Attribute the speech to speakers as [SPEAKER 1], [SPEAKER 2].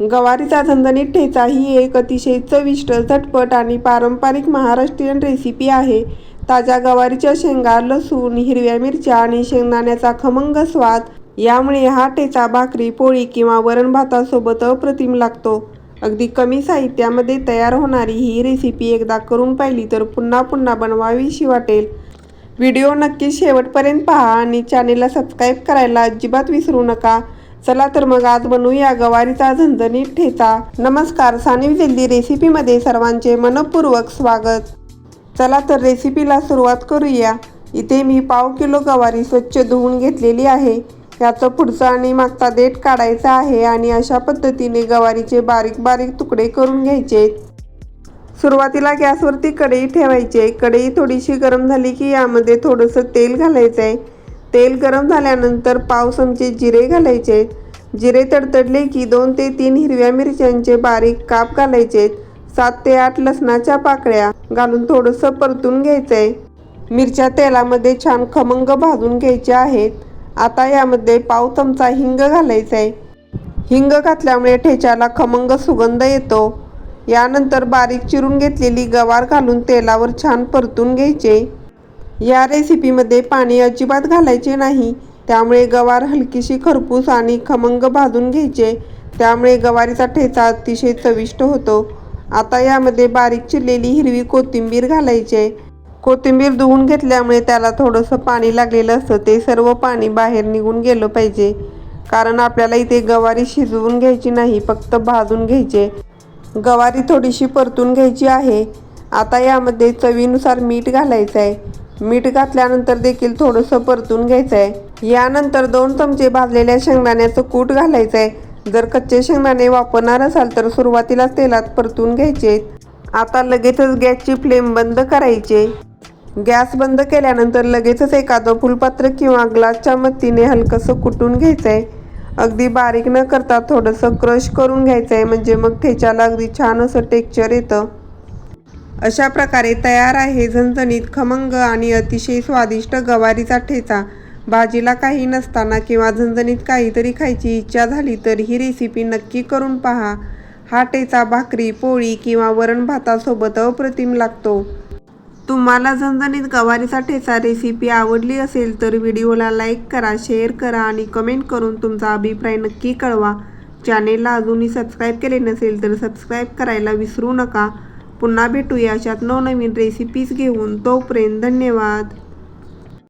[SPEAKER 1] गवारीचा झणझणीत ठेचा ही एक अतिशय चविष्ट, झटपट आणि पारंपरिक महाराष्ट्रीयन रेसिपी आहे. ताज्या गवारीच्या शेंगा, लसूण, हिरव्या मिरच्या आणि शेंगदाण्याचा खमंग स्वाद यामुळे हा ठेचा भाकरी, पोळी किंवा वरण भातासोबत अप्रतिम लागतो. अगदी कमी साहित्यामध्ये तयार होणारी ही रेसिपी एकदा करून पाहिली तर पुन्हा पुन्हा बनवावीशी वाटेल. व्हिडिओ नक्की शेवटपर्यंत पहा आणि चॅनेलला सबस्क्राईब करायला अजिबात विसरू नका. चला तर मग आज बनवूया गवारीचा झणझणीत ठेचा. नमस्कार, सानिव्ह हेल्दी रेसिपीमध्ये सर्वांचे मनपूर्वक स्वागत. चला तर रेसिपीला सुरुवात करूया. इथे मी पाव किलो गवारी स्वच्छ धुवून घेतलेली आहे. याचं पुढचा आणि मागचा देठ काढायचा आहे आणि अशा पद्धतीने गवारीचे बारीक बारीक तुकडे करून घ्यायचे. सुरुवातीला गॅसवरती कढई ठेवायची. कढई थोडीशी गरम झाली की यामध्ये थोडंसं तेल घालायचं आहे. तेल गरम झाल्यानंतर पाव चमचे जिरे घालायचे. जिरे तडतडले की 2 ते 3 हिरव्या मिरच्यांचे बारीक काप घालायचे. 7 ते 8 लसणाच्या पाकळ्या घालून थोडंसं परतून घ्यायचं आहे. मिरच्या तेलामध्ये छान खमंग भाजून घ्यायच्या आहेत. आता यामध्ये पाव चमचा हिंग घालायचा आहे. हिंग घातल्यामुळे ठेच्याला खमंग सुगंध येतो. यानंतर बारीक चिरून घेतलेली गवार घालून तेलावर छान परतून घ्यायचे. या रेसिपीमध्ये पाणी अजिबात घालायचे नाही, त्यामुळे गवार हलकीशी खरपूस आणि खमंग भाजून घ्यायचे. त्यामुळे गवारीचा ठेचा अतिशय चविष्ट होतो. आता यामध्ये बारीक चिरलेली हिरवी कोथिंबीर घालायचे. कोथिंबीर धुवून घेतल्यामुळे त्याला थोडंसं पाणी लागलेलं असतं, ते सर्व पाणी बाहेर निघून गेलं पाहिजे. कारण आपल्याला इथे गवारी शिजवून घ्यायची नाही, फक्त भाजून घ्यायचे. गवारी थोडीशी परतून घ्यायची आहे. आता यामध्ये चवीनुसार मीठ घालायचं आहे. मीठ घातल्यानंतर देखील थोडंसं परतून घ्यायचं आहे. यानंतर 2 चमचे भाजलेल्या शेंगदाण्याचं कूट घालायचं आहे. जर कच्चे शेंगदाणे वापरणार असाल तर सुरुवातीला तेलात परतून घ्यायचे. आता लगेचच गॅसची फ्लेम बंद करायचे. गॅस बंद केल्यानंतर लगेचच एखादं फुलपात्र किंवा ग्लासच्या मदतीने हलकंसं कुटून घ्यायचं आहे. अगदी बारीक न करता थोडंसं क्रश करून घ्यायचं आहे, म्हणजे मग ठेच्याला अगदी छान असं टेक्स्चर येतं. अशा प्रकारे तयार आहे झणझणीत, खमंग आणि अतिशय स्वादिष्ट गवारीचा ठेचा. भाजीला काही नसताना किंवा झणझणीत काहीतरी खायची इच्छा झाली तर ही रेसिपी नक्की करून पहा. हा ठेचा भाकरी, पोळी किंवा वरण भातासोबत अप्रतिम लागतो. तुम्हाला झणझणीत गवारीचा ठेचा रेसिपी आवडली असेल तर व्हिडिओला लाईक करा, शेअर करा आणि कमेंट करून तुमचा अभिप्राय नक्की कळवा. चॅनेलला अजूनही सबस्क्राईब केले नसेल तर सबस्क्राईब करायला विसरू नका. पुन्हा भेटूया अशात नवनवीन रेसिपीज घेऊन. तोपर्यंत धन्यवाद.